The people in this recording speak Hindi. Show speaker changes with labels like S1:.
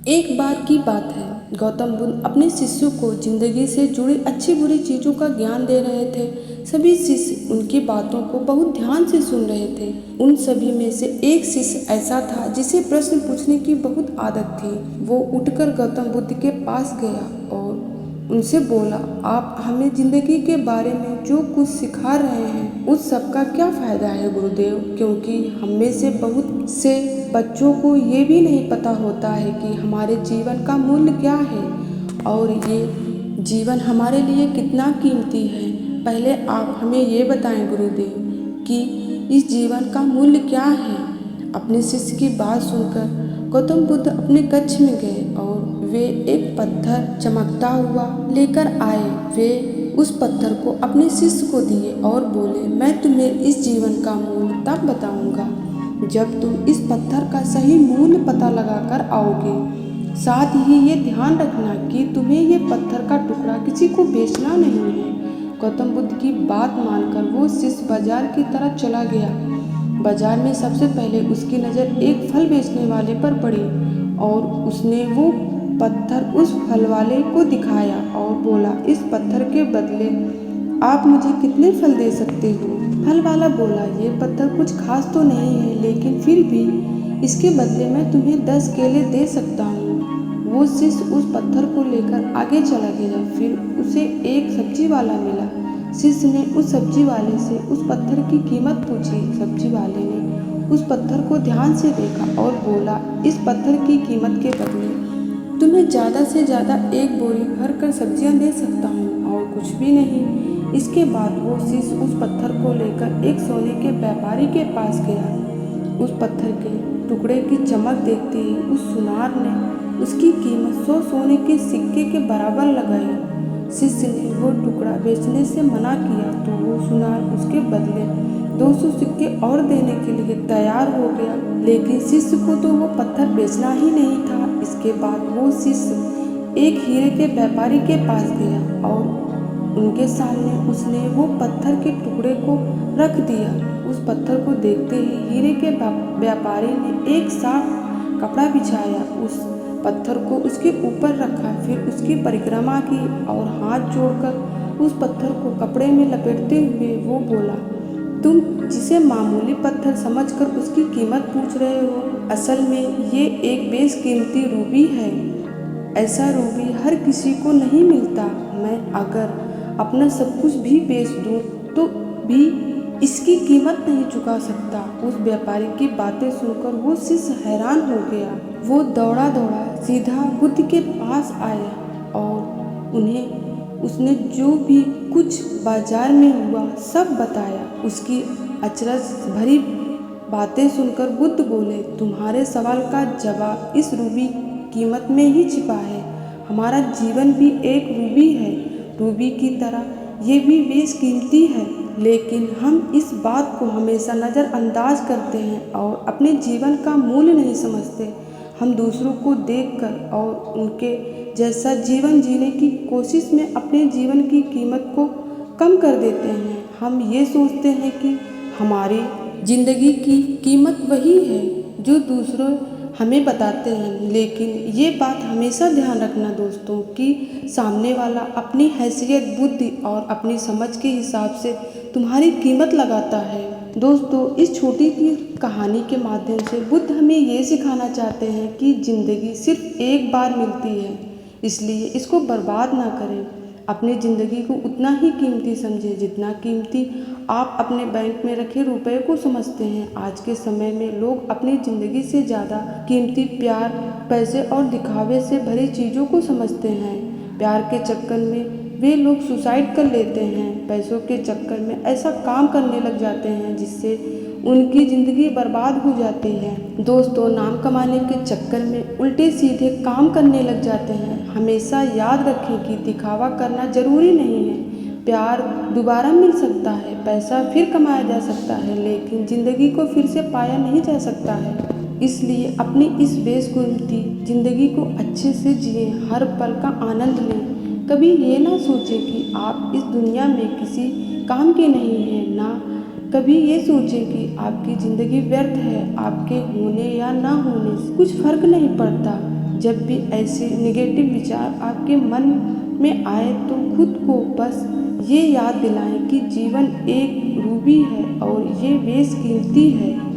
S1: एक बार की बात है, गौतम बुद्ध अपने शिष्यों को जिंदगी से जुड़ी अच्छी बुरी चीज़ों का ज्ञान दे रहे थे। सभी शिष्य उनकी बातों को बहुत ध्यान से सुन रहे थे। उन सभी में से एक शिष्य ऐसा था जिसे प्रश्न पूछने की बहुत आदत थी। वो उठकर गौतम बुद्ध के पास गया और उनसे बोला, आप हमें जिंदगी के बारे में जो कुछ सिखा रहे हैं उस सब का क्या फायदा है गुरुदेव? क्योंकि हम में से बहुत से बच्चों को ये भी नहीं पता होता है कि हमारे जीवन का मूल्य क्या है और ये जीवन हमारे लिए कितना कीमती है। पहले आप हमें ये बताएं गुरुदेव कि इस जीवन का मूल्य क्या है। अपने शिष्य की बात सुनकर गौतम बुद्ध अपने कक्ष में गए और वे एक पत्थर चमकता हुआ लेकर आए। वे उस पत्थर को अपने शिष्य को दिए और बोले, मैं तुम्हें इस जीवन का मूल्य तब बताऊंगा जब तुम इस पत्थर का सही मूल्य पता लगाकर आओगे। साथ ही ये ध्यान रखना कि तुम्हें ये पत्थर का टुकड़ा किसी को बेचना नहीं है। गौतम बुद्ध की बात मानकर वो शिष्य बाजार की तरफ चला गया। बाजार में सबसे पहले उसकी नज़र एक फल बेचने वाले पर पड़ी और उसने वो पत्थर उस फल वाले को दिखाया और बोला, इस पत्थर के बदले आप मुझे कितने फल दे सकते हो? फल वाला बोला, ये पत्थर कुछ खास तो नहीं है, लेकिन फिर भी इसके बदले मैं तुम्हें 10 केले दे सकता हूँ। वो शिष्य उस पत्थर को लेकर आगे चला गया। फिर उसे एक सब्जी वाला मिला। शिष्य ने उस सब्जी वाले से उस पत्थर की कीमत पूछी। सब्जी वाले ने उस पत्थर को ध्यान से देखा और बोला, इस पत्थर की कीमत के बदले तुम्हें ज़्यादा से ज़्यादा एक बोरी भर कर सब्जियाँ दे सकता हूँ और कुछ भी नहीं। इसके बाद वो शिष्य उस पत्थर को लेकर एक सोने के व्यापारी के पास गया। उस पत्थर के टुकड़े की चमक देखते ही उस सुनार ने उसकी कीमत 100 सोने के सिक्के के बराबर लगाई। शिष्य ने वो टुकड़ा बेचने से मना किया तो वो सुनार उसके बदले 200 सिक्के और देने के लिए तैयार हो गया, लेकिन शिष्य को तो वो पत्थर बेचना ही नहीं था। इसके बाद वो शिष्य एक हीरे के व्यापारी के पास गया और उनके सामने उसने वो पत्थर के टुकड़े को रख दिया। उस पत्थर को देखते ही हीरे के व्यापारी ने एक साफ कपड़ा बिछाया, उस पत्थर को उसके ऊपर रखा, फिर उसकी परिक्रमा की और हाथ जोड़कर उस पत्थर को कपड़े में लपेटते हुए वो बोला, तुम जिसे मामूली पत्थर समझकर उसकी कीमत पूछ रहे हो, असल में ये एक बेशकीमती रूबी है। ऐसा रूबी हर किसी को नहीं मिलता। मैं अगर अपना सब कुछ भी बेच दूं तो भी इसकी कीमत नहीं चुका सकता। उस व्यापारी की बातें सुनकर वो शिष्य हैरान हो गया। वो दौड़ा दौड़ा सीधा बुद्ध के पास आया और उसने जो भी कुछ बाजार में हुआ सब बताया। उसकी अचरज भरी बातें सुनकर बुद्ध बोले, तुम्हारे सवाल का जवाब इस रूबी कीमत में ही छिपा है। हमारा जीवन भी एक रूबी है। रूबी की तरह ये भी बेशकीमती है, लेकिन हम इस बात को हमेशा नज़रअंदाज करते हैं और अपने जीवन का मूल्य नहीं समझते। हम दूसरों को देखकर और उनके जैसा जीवन जीने की कोशिश में अपने जीवन की कीमत को कम कर देते हैं। हम ये सोचते हैं कि हमारी ज़िंदगी की कीमत वही है जो दूसरों हमें बताते हैं, लेकिन ये बात हमेशा ध्यान रखना दोस्तों कि सामने वाला अपनी हैसियत, बुद्धि और अपनी समझ के हिसाब से तुम्हारी कीमत लगाता है। दोस्तों, इस छोटी सी कहानी के माध्यम से बुद्ध हमें ये सिखाना चाहते हैं कि ज़िंदगी सिर्फ एक बार मिलती है, इसलिए इसको बर्बाद ना करें। अपनी ज़िंदगी को उतना ही कीमती समझें जितना कीमती आप अपने बैंक में रखे रुपए को समझते हैं। आज के समय में लोग अपनी ज़िंदगी से ज़्यादा कीमती प्यार, पैसे और दिखावे से भरी चीज़ों को समझते हैं। प्यार के चक्कर में वे लोग सुसाइड कर लेते हैं। पैसों के चक्कर में ऐसा काम करने लग जाते हैं जिससे उनकी ज़िंदगी बर्बाद हो जाती है। दोस्तों, नाम कमाने के चक्कर में उल्टे सीधे काम करने लग जाते हैं। हमेशा याद रखें कि दिखावा करना ज़रूरी नहीं है। प्यार दोबारा मिल सकता है, पैसा फिर कमाया जा सकता है, लेकिन ज़िंदगी को फिर से पाया नहीं जा सकता है। इसलिए अपनी इस बेशकीमती ज़िंदगी को अच्छे से जिए, हर पल का आनंद लें। कभी ये ना सोचें कि आप इस दुनिया में किसी काम के नहीं हैं, ना कभी ये सोचें कि आपकी ज़िंदगी व्यर्थ है। आपके होने या ना होने से कुछ फर्क नहीं पड़ता। जब भी ऐसे नेगेटिव विचार आपके मन में आए तो खुद को बस ये याद दिलाएं कि जीवन एक रूबी है और ये बेशकीमती है।